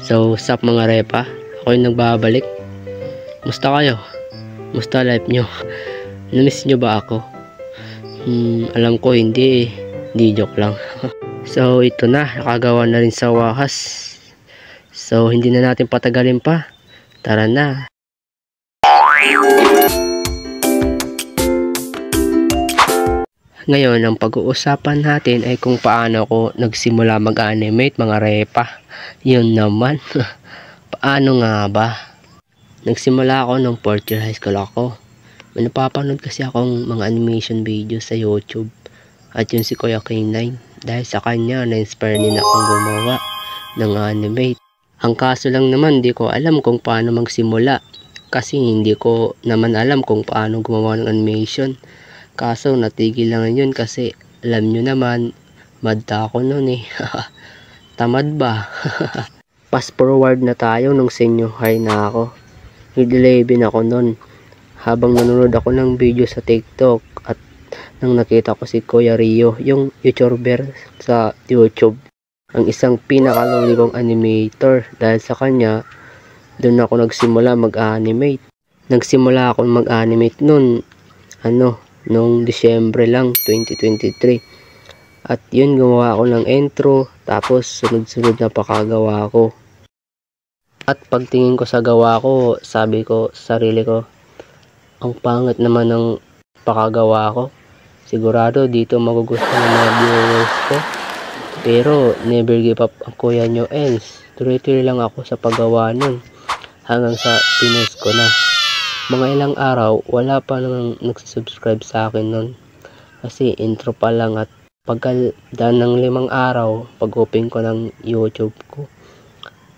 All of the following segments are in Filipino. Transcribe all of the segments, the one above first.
So, sup mga repa? Ako yung nagbabalik. Musta kayo? Musta life nyo? Namiss nyo ba ako? Alam ko hindi eh. Hindi, joke lang. So, ito na. Nakagawa na rin sa wakas. So, hindi na natin patagalin pa. Tara na. Ngayon, ang pag-uusapan natin ay kung paano ako nagsimula mag-animate mga repa. Yun naman. Paano nga ba? Nagsimula ako nung 4th year high school ako. May napapanood kasi akong mga animation videos sa YouTube. At yun si Kuya K9. Dahil sa kanya, na-inspire din akong gumawa ng animate. Ang kaso lang naman, di ko alam kung paano magsimula. Kasi hindi ko naman alam kung paano gumawa ng animation. Kaso natigil lang yun kasi alam nyo naman, madta ako nun eh. Tamad ba? Fast forward na tayo nung senior high na ako. Grade 11 ako nun. Habang nanonood ako ng video sa TikTok at nang nakita ko si Kuya Rio, yung YouTuber sa YouTube. Ang isang pinakaluli kong animator. Dahil sa kanya, doon ako nagsimula mag-animate. Nagsimula ako mag-animate nun, noong Disyembre lang, 2023. At yun, gumawa ako ng intro, tapos sunod-sunod na pakagawa ko. At pagtingin ko sa gawa ko, sabi ko sa sarili ko, ang pangit naman ng pakagawa ko. Sigurado dito magugustuhan ng mga viewers ko. Pero never give up ang kuya nyo ends. Tuloy-tuloy lang ako sa paggawa nun. Hanggang sa pinost ko na. Mga ilang araw, wala pa nang nagsubscribe sa akin nun. Kasi intro pa lang at pagkadaan ng 5 araw, pag-open ko ng YouTube ko.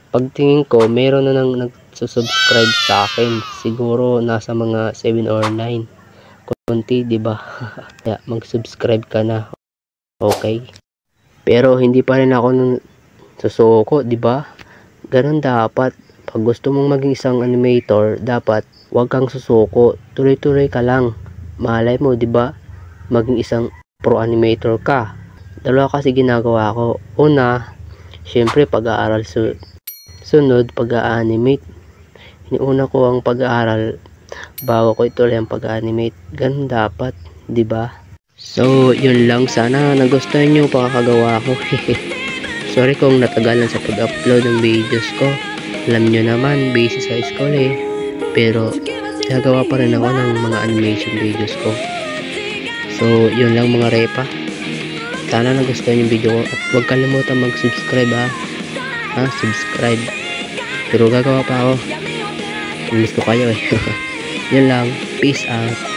Pagtingin ko, meron na nang nagsusubscribe sa akin. Siguro nasa mga 7 or 9. Kunti, diba? Kaya mag-subscribe ka na. Okay? Pero hindi pa rin ako nung susuko, diba? Ganun dapat. Pag gusto mong maging isang animator, dapat huwag kang susuko. Tuloy-tuloy ka lang. Malay mo, diba? Maging isang pro animator ka. Dalawa kasi ginagawa ko. Una, syempre pag-aaral sunod, pag-animate. Iniuna ko ang pag-aaral bago ko ituloy ang pag-animate. Ganun dapat, diba? So, yun lang. Sana nagustuhan nyo pakakagawa ko. Sorry kung natagalan sa pag-upload ng videos ko. Alam nyo naman, busy sa school eh. Pero, nagawa pa rin ako ng mga animation videos ko. So, yun lang mga repa. Sana nagustuhan yung video ko. At huwag kalimutan mag-subscribe ha. Subscribe. Pero gagawa pa ako. Miss ko kayo eh. Yun lang. Peace out.